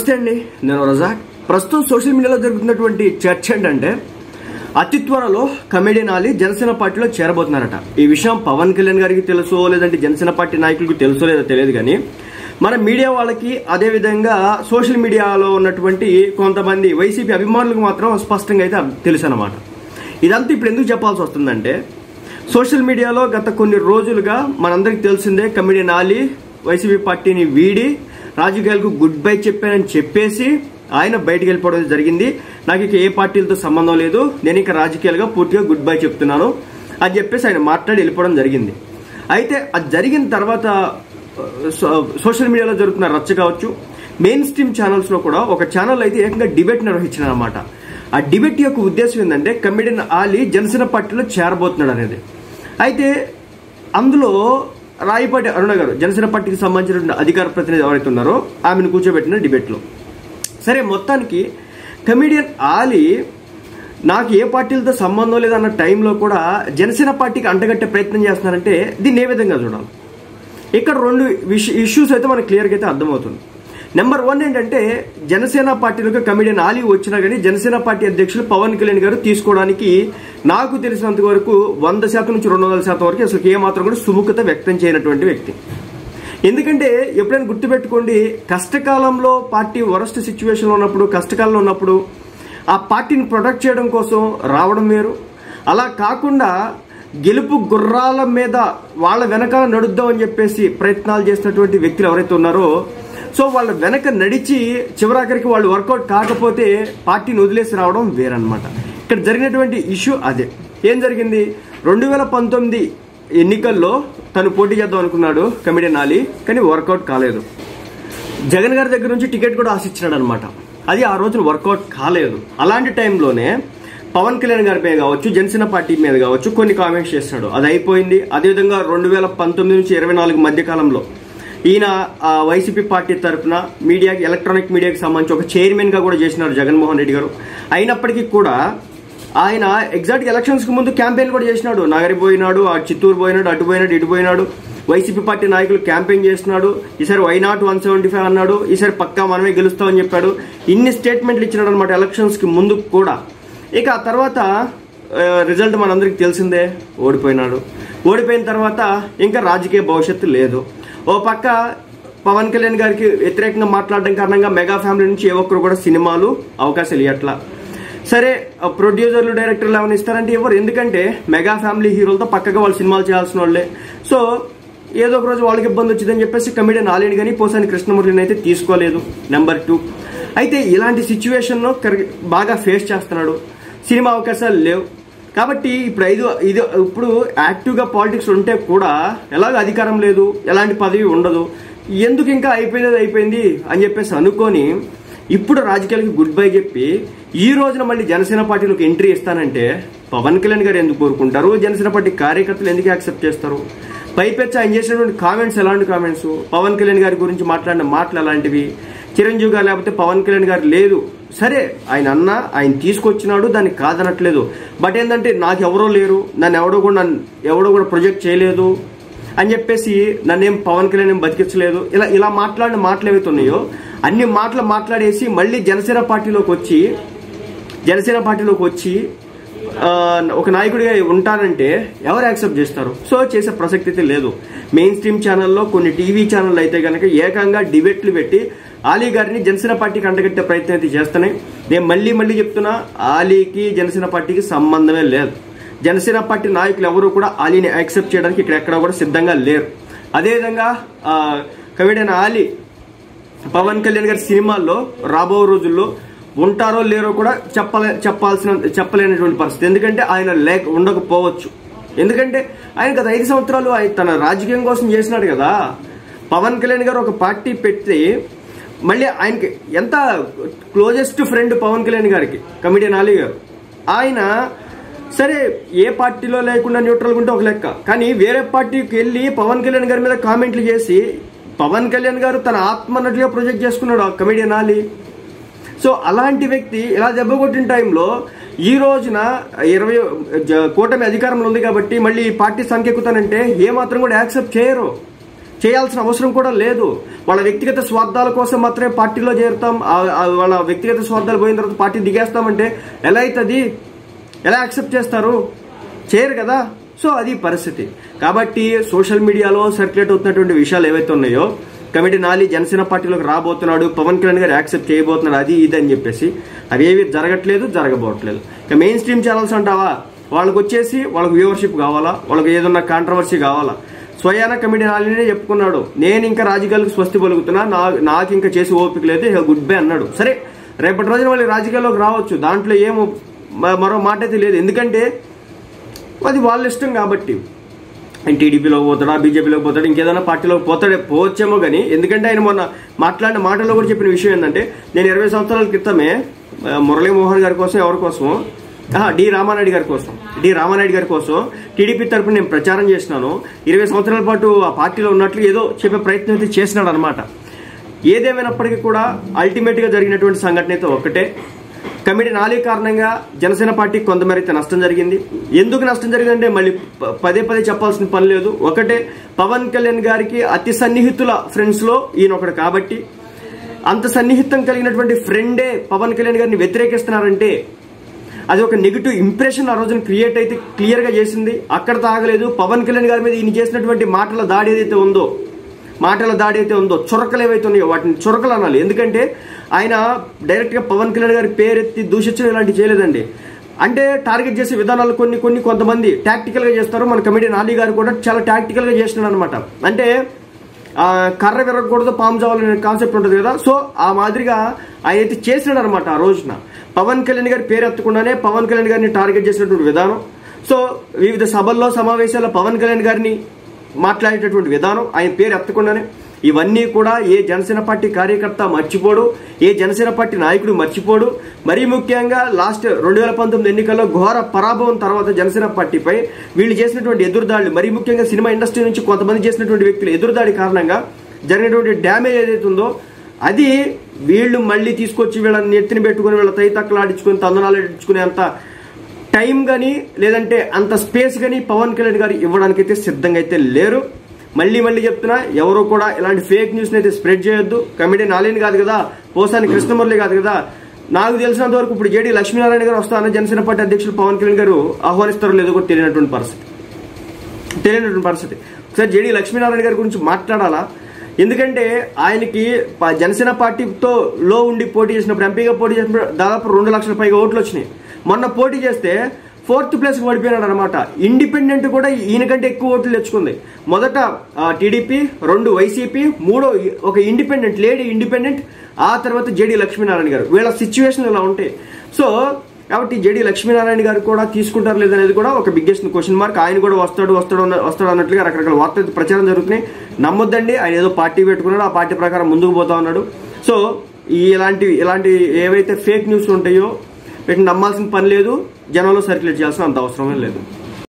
నమస్తే అండి, నేను రజాక్. ప్రస్తుతం సోషల్ మీడియాలో జరుగుతున్నటువంటి చర్చ ఏంటంటే అతి త్వరలో కమెడియన్ ఆలీ జనసేన పార్టీలో చేరబోతున్నారట. ఈ విషయం పవన్ కళ్యాణ్ గారికి తెలుసో లేదంటే జనసేన పార్టీ నాయకులకు తెలుసో లేదో తెలియదు, కానీ మన మీడియా వాళ్ళకి అదేవిధంగా సోషల్ మీడియాలో ఉన్నటువంటి కొంతమంది వైసీపీ అభిమానులకు మాత్రం స్పష్టంగా అయితే తెలుసు అనమాట. ఇదంతా ఇప్పుడు ఎందుకు చెప్పాల్సి వస్తుందంటే, సోషల్ మీడియాలో గత కొన్ని రోజులుగా మనందరికి తెలిసిందే కమెడియన్ ఆలీ వైసీపీ పార్టీని వీడి రాజకీయాలకు గుడ్ బై చెప్పానని చెప్పేసి ఆయన బయటకు వెళ్ళిపోవడం జరిగింది. నాకు ఇక ఏ పార్టీలతో సంబంధం లేదు, నేను ఇక రాజకీయాలుగా పూర్తిగా గుడ్ బై చెప్తున్నాను అని చెప్పేసి ఆయన మాట్లాడి వెళ్ళిపోవడం జరిగింది. అయితే అది జరిగిన తర్వాత సోషల్ మీడియాలో జరుగుతున్న రచ్చ కావచ్చు, మెయిన్ స్ట్రీమ్ ఛానల్స్ లో కూడా ఒక ఛానల్ అయితే ఏకంగా డిబేట్ నిర్వహించారన్నమాట. ఆ డిబేట్ యొక్క ఉద్దేశం ఏంటంటే కమెడియన్ ఆలీ జనసేన పార్టీలో చేరబోతున్నాడు అనేది. అయితే అందులో రాయపాటి అరుణ గారు, జనసేన పార్టీకి సంబంధించిన అధికార ప్రతినిధి ఎవరైతే ఉన్నారో ఆమెను కూర్చోబెట్టిన డిబేట్లో. సరే, మొత్తానికి కమెడియన్ ఆలీ నాకు ఏ పార్టీలతో సంబంధం లేదన్న టైంలో కూడా జనసేన పార్టీకి అంటగట్టే ప్రయత్నం చేస్తున్నారంటే దీన్ని ఏ విధంగా చూడాలి? ఇక్కడ రెండు ఇష్యూస్ అయితే మనకు క్లియర్గా అయితే అర్థమవుతుంది. నెంబర్ 1 ఏంటంటే, జనసేన పార్టీలోకి కమెడియన్ ఆలీ వచ్చినా కానీ జనసేన పార్టీ అధ్యక్షులు పవన్ కళ్యాణ్ గారు తీసుకోవడానికి నాకు తెలిసినంత వరకు 100% నుంచి 200% వరకు అసలు ఏమాత్రం కూడా సుముఖత వ్యక్తం చేయనటువంటి వ్యక్తి. ఎందుకంటే ఎప్పుడైనా గుర్తుపెట్టుకోండి, కష్టకాలంలో పార్టీ వరస్ట్ సిచ్యువేషన్లో ఉన్నప్పుడు, కష్టకాలంలో ఉన్నప్పుడు ఆ పార్టీని ప్రొటెక్ట్ చేయడం కోసం రావడం వేరు. అలా కాకుండా గెలుపు గుర్రాల మీద వాళ్ళ వెనకాల నడుద్దామని చెప్పేసి ప్రయత్నాలు చేసినటువంటి వ్యక్తులు ఎవరైతే ఉన్నారో, సో వాళ్ళ వెనక నడిచి చివరాఖరికి వాళ్ళు వర్కౌట్ కాకపోతే పార్టీని వదిలేసి రావడం వేరనమాట. ఇక్కడ జరిగినటువంటి ఇష్యూ అదే. ఏం జరిగింది? 2019 ఎన్నికల్లో తను పోటీ చేద్దాం అనుకున్నాడు కమెడియన్ ఆలీ, కానీ వర్కౌట్ కాలేదు. జగన్ గారి దగ్గర నుంచి టికెట్ కూడా ఆశించినాడు అనమాట. అది ఆ రోజున వర్కౌట్ కాలేదు. అలాంటి టైంలోనే పవన్ కళ్యాణ్ గారి మీద కావచ్చు, జనసేన పార్టీ మీద కావచ్చు కొన్ని కామెంట్స్ చేస్తాడు. అది అయిపోయింది. అదేవిధంగా 2019 నుంచి 2024 మధ్య కాలంలో ఈయన వైసీపీ పార్టీ తరఫున మీడియాకి, ఎలక్ట్రానిక్ మీడియాకి సంబంధించి ఒక చైర్మన్ గా కూడా చేసినారు జగన్మోహన్ రెడ్డి గారు. అయినప్పటికీ కూడా ఆయన ఎగ్జాక్ట్ ఎలక్షన్స్ కి ముందు క్యాంపెయిన్ కూడా చేసినాడు. నగరి పోయినాడు, చిత్తూరు పోయినాడు, అటు పోయినాడు, ఇటు పోయినాడు. వైసీపీ పార్టీ నాయకులు క్యాంపెయిన్ చేస్తున్నాడు. ఈసారి వై నాట్ 175 అన్నాడు. ఈసారి పక్కా మనమే గెలుస్తామని చెప్పాడు. ఇన్ని స్టేట్మెంట్లు ఇచ్చినాడు అనమాట ఎలక్షన్స్ కి ముందు కూడా. ఇక ఆ తర్వాత రిజల్ట్ మనందరికి తెలిసిందే, ఓడిపోయినాడు. ఓడిపోయిన తర్వాత ఇంకా రాజకీయ భవిష్యత్తు లేదు. ఓ పక్క పవన్ కళ్యాణ్ గారికి వ్యతిరేకంగా మాట్లాడడం కారణంగా మెగా ఫ్యామిలీ నుంచి ఏ ఒక్కరు కూడా సినిమాలు అవకాశాలు ఇవ్వట్లా. సరే, ప్రొడ్యూసర్లు, డైరెక్టర్లు ఏమైనా ఇస్తారంటే ఎవరు? ఎందుకంటే మెగా ఫ్యామిలీ హీరోలతో పక్కగా వాళ్ళు సినిమాలు చేయాల్సిన వాళ్ళే. సో ఏదో ఒక రోజు వాళ్ళకి ఇబ్బంది వచ్చిందని చెప్పేసి కమెడియన్ ఆలీని కానీ పోసాని కృష్ణమూర్తిని అయితే తీసుకోలేదు. నెంబర్ 2, అయితే ఇలాంటి సిచ్యువేషన్ బాగా ఫేస్ చేస్తున్నాడు. సినిమా అవకాశాలు లేవు కాబట్టి ఇప్పుడు యాక్టివ్గా పాలిటిక్స్ ఉంటే కూడా ఎలాగ అధికారం లేదు, ఎలాంటి పదవి ఉండదు, ఎందుకు ఇంకా అయిపోయింది అని చెప్పేసి అనుకొని ఇప్పుడు రాజకీయాలకి గుడ్ బై చెప్పి ఈ రోజున మళ్ళీ జనసేన పార్టీలోకి ఎంట్రీ ఇస్తానంటే పవన్ కళ్యాణ్ గారు ఎందుకు కోరుకుంటారు? జనసేన పార్టీ కార్యకర్తలు ఎందుకు యాక్సెప్ట్ చేస్తారు? పైపెచ్చి ఆయన చేసినటువంటి కామెంట్స్ ఎలాంటి కామెంట్స్, పవన్ కళ్యాణ్ గారి గురించి మాట్లాడిన మాటలు ఎలాంటివి, చిరంజీవి గారు లేకపోతే పవన్ కళ్యాణ్ గారు లేదు. సరే, ఆయన తీసుకొచ్చినాడు, దాన్ని కాదనట్లేదు. బట్ ఏంటంటే నాకు ఎవరో లేరు, నన్ను ఎవడో కూడా ప్రొజెక్ట్ చేయలేదు అని చెప్పేసి నన్నేం పవన్ కళ్యాణ్ బతికించలేదు, ఇలా మాట్లాడిన మాటలు ఏవైతే ఉన్నాయో అన్ని మాటలు మాట్లాడేసి మళ్ళీ జనసేన పార్టీలోకి వచ్చి ఒక నాయకుడిగా ఉంటానంటే ఎవరు యాక్సెప్ట్ చేస్తారు? సో చేసే ప్రసక్తి అయితే లేదు. మెయిన్ స్ట్రీమ్ ఛానల్లో, కొన్ని టీవీ ఛానళ్ళు అయితే కనుక ఏకంగా డిబేట్లు పెట్టి ఆలీ గారిని జనసేన పార్టీకి అంటగట్టే ప్రయత్నం అయితే చేస్తున్నాయి. నేను మళ్ళీ చెప్తున్నా, ఆలీకి జనసేన పార్టీకి సంబంధమే లేదు. జనసేన పార్టీ నాయకులు ఎవరు కూడా ఆలీని యాక్సెప్ట్ చేయడానికి ఇక్కడ ఎక్కడ కూడా సిద్ధంగా లేరు. అదేవిధంగా కమెడియన్ ఆలీ పవన్ కళ్యాణ్ గారి సినిమాల్లో రాబో రోజుల్లో ఉంటారో లేరో కూడా చెప్పలేనటువంటి పరిస్థితి. ఎందుకంటే ఆయన ఉండకపోవచ్చు. ఎందుకంటే ఆయన గత 5 సంవత్సరాలు తన రాజకీయం కోసం చేసినాడు కదా. పవన్ కళ్యాణ్ గారు ఒక పార్టీ పెట్టి మళ్ళీ ఆయనకి ఎంత క్లోజెస్ట్ ఫ్రెండ్ పవన్ కళ్యాణ్ గారికి కమెడియన్ ఆలీ గారు. ఆయన సరే ఏ పార్టీలో లేకుండా న్యూట్రల్గా ఉంటే ఒక లెక్క, కానీ వేరే పార్టీకి వెళ్ళి పవన్ కళ్యాణ్ గారి మీద కామెంట్లు చేసి పవన్ కళ్యాణ్ గారు తన ఆత్మన్నట్లుగా ప్రొజెక్ట్ చేసుకున్నాడు ఆ కమెడియన్ ఆలీ. సో అలాంటి వ్యక్తి ఇలా దెబ్బ కొట్టిన టైంలో ఈ రోజున 20 కూటమి అధికారంలో ఉంది కాబట్టి మళ్ళీ పార్టీ సంఖ్యకుతానంటే ఏమాత్రం కూడా యాక్సెప్ట్ చేయరు. చేయాల్సిన అవసరం కూడా లేదు. వాళ్ళ వ్యక్తిగత స్వార్థాల కోసం మాత్రమే పార్టీలో చేరుతాం, వాళ్ళ వ్యక్తిగత స్వార్థాలు పోయిన తర్వాత పార్టీ దిగేస్తామంటే ఎలా అవుతుంది? ఎలా యాక్సెప్ట్ చేస్తారు? చేయరు కదా. సో అది పరిస్థితి. కాబట్టి సోషల్ మీడియాలో సర్క్యులేట్ అవుతున్నటువంటి విషయాలు ఏవైతే ఉన్నాయో, కమిటీ నాలి జనసేన పార్టీలోకి రాబోతున్నాడు, పవన్ కళ్యాణ్ గారు యాక్సెప్ట్ చేయబోతున్నాడు, అది ఇది అని చెప్పేసి అవి ఏవి జరగట్లేదు, జరగబోట్లేదు. ఇక మెయిన్ స్ట్రీమ్ ఛానల్స్ అంటావా, వాళ్ళకి వచ్చేసి వాళ్ళకి వ్యూవర్షిప్ కావాలా, వాళ్ళకి ఏదన్నా కాంట్రవర్సీ కావాలా. స్వయాన కమిటీ నాలినే చెప్పుకున్నాడు, నేను ఇంకా రాజకీయాలకు స్వస్తి పలుకుతున్నా, నాకు ఇంకా చేసి ఓపిక లేదు, గుడ్ బై అన్నాడు. సరే, రేపటి రోజున వాళ్ళు రాజకీయాల్లోకి రావచ్చు, దాంట్లో ఏమో మరో మాట అయితే లేదు. ఎందుకంటే అది వాళ్ళ ఇష్టం కాబట్టి. ఆయన టీడీపీలోకి పోతాడా, బీజేపీలోకి పోతాడు, ఇంకేదైనా పార్టీలోకి పోవచ్చేమో కానీ. ఎందుకంటే ఆయన మొన్న మాట్లాడిన మాటల్లో కూడా చెప్పిన విషయం ఏంటంటే, నేను 20 సంవత్సరాల క్రితమే మురళీమోహన్ గారి కోసం, ఎవరి కోసం, డి రామానాయుడు గారి కోసం టీడీపీ తరఫున నేను ప్రచారం చేసినాను, 20 సంవత్సరాల పాటు ఆ పార్టీలో ఉన్నట్లు ఏదో చెప్పే ప్రయత్నం అయితే చేసినాడు అనమాట. ఏదేమైనప్పటికీ కూడా అల్టిమేట్ గా జరిగినటువంటి సంఘటన అయితే ఒకటే, కమిటీ నాలి కారణంగా జనసేన పార్టీకి కొంతమేరైతే నష్టం జరిగింది. ఎందుకు నష్టం జరిగిందంటే మళ్ళీ పదే చెప్పాల్సిన పని లేదు. ఒకటే, పవన్ కళ్యాణ్ గారికి అతి సన్నిహితుల ఫ్రెండ్స్ లో ఈయన ఒకడు కాబట్టి, అంత సన్నిహితం కలిగినటువంటి ఫ్రెండే పవన్ కళ్యాణ్ గారిని వ్యతిరేకిస్తున్నారంటే అది ఒక నెగిటివ్ ఇంప్రెషన్ ఆ రోజున క్రియేట్ అయితే క్లియర్ గా చేసింది. అక్కడ తాగలేదు. పవన్ కళ్యాణ్ గారి మీద ఈయన చేసినటువంటి మాటల దాడి ఏదైతే ఉందో, చురకలు ఏవైతే ఉన్నాయో వాటిని చురకలు అనాలి. ఎందుకంటే ఆయన డైరెక్ట్ గా పవన్ కళ్యాణ్ గారి పేరెత్తి దూషించడం ఇలాంటివి చేయలేదండి. అంటే టార్గెట్ చేసే విధానాలు కొంతమంది టాక్టికల్ గా చేస్తారు. మన కమిటీ నాలి గారు కూడా చాలా టాక్టికల్ గా చేసినాడు అనమాట. అంటే కర్ర విరగకూడదు, పాము చావాలనే కాన్సెప్ట్ ఉంటుంది కదా. సో ఆ మాదిరిగా ఆయన అయితే చేసినాడు అనమాట. ఆ రోజున పవన్ కళ్యాణ్ గారి పేరు ఎత్తకుండానే పవన్ కళ్యాణ్ గారిని టార్గెట్ చేసినటువంటి విధానం, సో వివిధ సభల్లో సమావేశాల్లో పవన్ కళ్యాణ్ గారిని మాట్లాడేటటువంటి విధానం, ఆయన పేరు ఎత్తకుండానే, ఇవన్నీ కూడా ఏ జనసేన పార్టీ కార్యకర్త మర్చిపోడు, ఏ జనసేన పార్టీ నాయకుడు మర్చిపోడు. మరీ ముఖ్యంగా లాస్ట్ 2019 ఎన్నికల్లో ఘోర పరాభవం తర్వాత జనసేన పార్టీపై వీళ్ళు చేసినటువంటి ఎదురుదాడులు, మరీ ముఖ్యంగా సినిమా ఇండస్ట్రీ నుంచి కొంతమంది చేసినటువంటి వ్యక్తులు ఎదురుదాడి కారణంగా జరిగినటువంటి డ్యామేజ్ ఏదైతే ఉందో అది వీళ్ళు మళ్ళీ తీసుకొచ్చి వీళ్ళని ఎత్తిన పెట్టుకుని వీళ్ళ తైతక్కలాడించుకుని తందనాలాడించుకునే అంత టైం కానీ లేదంటే అంత స్పేస్ కానీ పవన్ కళ్యాణ్ గారు ఇవ్వడానికైతే సిద్ధంగా అయితే లేరు. మళ్ళీ చెప్తున్నా, ఎవరు కూడా ఇలాంటి ఫేక్ న్యూస్ అయితే స్ప్రెడ్ చేయొద్దు. కమిటీ నాలిని కాదు కదా, పోసాని కృష్ణమురళి కాదు కదా. నాకు తెలిసినంత వరకు ఇప్పుడు జేడీ లక్ష్మీనారాయణ గారు వస్తారని జనసేన పార్టీ అధ్యక్షులు పవన్ కళ్యాణ్ గారు ఆహ్వానిస్తారో లేదో కూడా తెలియనటువంటి పరిస్థితి. ఒకసారి జేడీ లక్ష్మీనారాయణ గారి గురించి మాట్లాడాలా. ఎందుకంటే ఆయనకి జనసేన పార్టీతో లో ఉండి పోటీ చేసినప్పుడు, ఎంపీగా పోటీ చేసినప్పుడు దాదాపు 2 లక్షల పైగా ఓట్లు వచ్చినాయి. మొన్న పోటీ చేస్తే 4th ప్లేస్ పడిపోయినాడు అనమాట. ఇండిపెండెంట్ కూడా ఈయనకంటే ఎక్కువ ఓట్లు తెచ్చుకుంది. మొదట టీడీపీ, 2 వైసీపీ, 3 ఒక ఇండిపెండెంట్, లేడీ ఇండిపెండెంట్, ఆ తర్వాత జేడీ లక్ష్మీనారాయణ గారు. వీళ్ళ సిచ్యువేషన్ ఇలా ఉంటాయి. సో కాబట్టి జేడీ లక్ష్మీనారాయణ గారు కూడా తీసుకుంటారు లేదనేది కూడా ఒక బిగ్గెస్ట్ క్వశ్చన్ మార్క్. ఆయన కూడా వస్తాడు అన్నట్లుగా రకరకాల వార్తలు ప్రచారం జరుగుతున్నాయి. నమ్మొద్దండి, ఆయన ఏదో పార్టీ పెట్టుకున్నాడు, ఆ పార్టీ ప్రకారం ముందుకు పోతా ఉన్నాడు. సో ఇలాంటి ఏవైతే ఫేక్ న్యూస్ ఉంటాయో వీటిని నమ్మాల్సిన పని లేదు, జనంలో సర్క్యులేట్ చేయాల్సిన అంత అవసరమే లేదు.